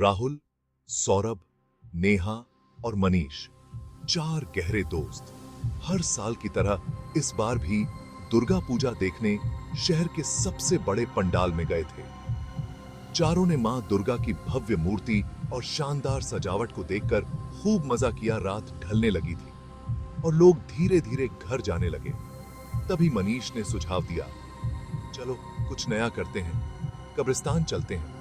राहुल, सौरभ, नेहा और मनीष, 4 गहरे दोस्त हर साल की तरह इस बार भी दुर्गा पूजा देखने शहर के सबसे बड़े पंडाल में गए थे। चारों ने मां दुर्गा की भव्य मूर्ति और शानदार सजावट को देखकर खूब मजा किया। रात ढलने लगी थी और लोग धीरे धीरे घर जाने लगे। तभी मनीष ने सुझाव दिया, चलो कुछ नया करते हैं, कब्रिस्तान चलते हैं।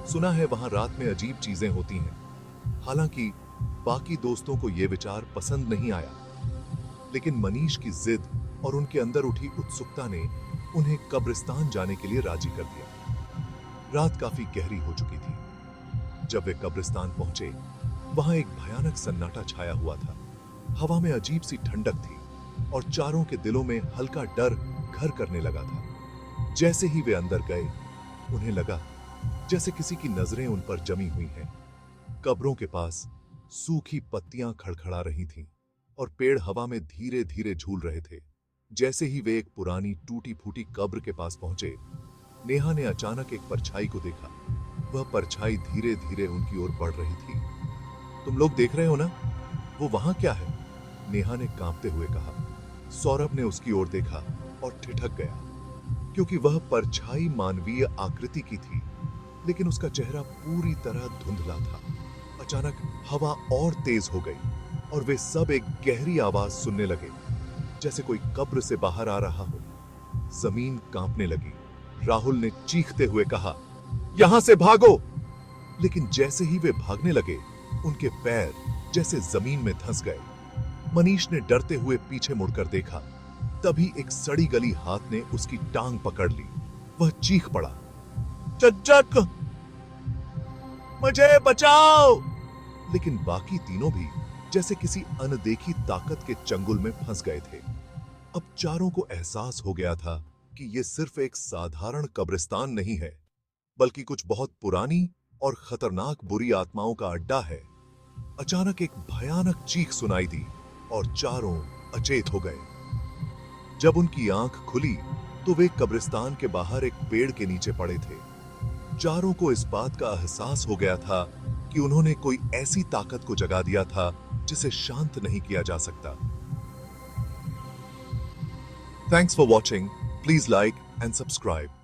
सुना है वहां रात में अजीब चीजें होती हैं। हालांकि बाकी दोस्तों को यह विचार पसंद नहीं आया, लेकिन मनीष की जिद और उनके अंदर उठी उत्सुकता ने उन्हें कब्रिस्तान जाने के लिए राजी कर दिया। रात काफी गहरी हो चुकी थी। जब वे कब्रिस्तान पहुंचे, वहां एक भयानक सन्नाटा छाया हुआ था। हवा में अजीब सी ठंडक थी और चारों के दिलों में हल्का डर घर करने लगा था। जैसे ही वे अंदर गए, उन्हें लगा जैसे किसी की नजरें उन पर जमी हुई हैं। कब्रों के पास सूखी पत्तियां खड़खड़ा रही थीं और पेड़ हवा में धीरे धीरे झूल रहे थे। जैसे ही वे एक पुरानी टूटी फूटी कब्र के पास पहुंचे, नेहा ने अचानक एक परछाई को देखा। वह परछाई धीरे धीरे उनकी ओर बढ़ रही थी। तुम लोग देख रहे हो ना, वो वहां क्या है? नेहा ने कांपते हुए कहा। सौरभ ने उसकी ओर देखा और ठिठक गया, क्योंकि वह परछाई मानवीय आकृति की थी, लेकिन उसका चेहरा पूरी तरह धुंधला था। अचानक हवा और तेज हो गई और वे सब एक गहरी आवाज सुनने लगे, जैसे कोई कब्र से बाहर आ रहा हो। जमीन कांपने लगी। राहुल ने चीखते हुए कहा, यहां से भागो! लेकिन जैसे ही वे भागने लगे, उनके पैर जैसे जमीन में धंस गए। मनीष ने डरते हुए पीछे मुड़कर देखा। तभी एक सड़ी गली हाथ ने उसकी टांग पकड़ ली। वह चीख पड़ा, चच्चक, मुझे बचाओ! लेकिन बाकी तीनों भी जैसे किसी अनदेखी ताकत के चंगुल में फंस गए थे। अब चारों को एहसास हो गया था कि यह सिर्फ एक साधारण कब्रिस्तान नहीं है, बल्कि कुछ बहुत पुरानी और खतरनाक बुरी आत्माओं का अड्डा है। अचानक एक भयानक चीख सुनाई दी और चारों अचेत हो गए। जब उनकी आंख खुली तो वे कब्रिस्तान के बाहर एक पेड़ के नीचे पड़े थे। चारों को इस बात का एहसास हो गया था कि उन्होंने कोई ऐसी ताकत को जगा दिया था जिसे शांत नहीं किया जा सकता। Thanks for watching. Please like and subscribe.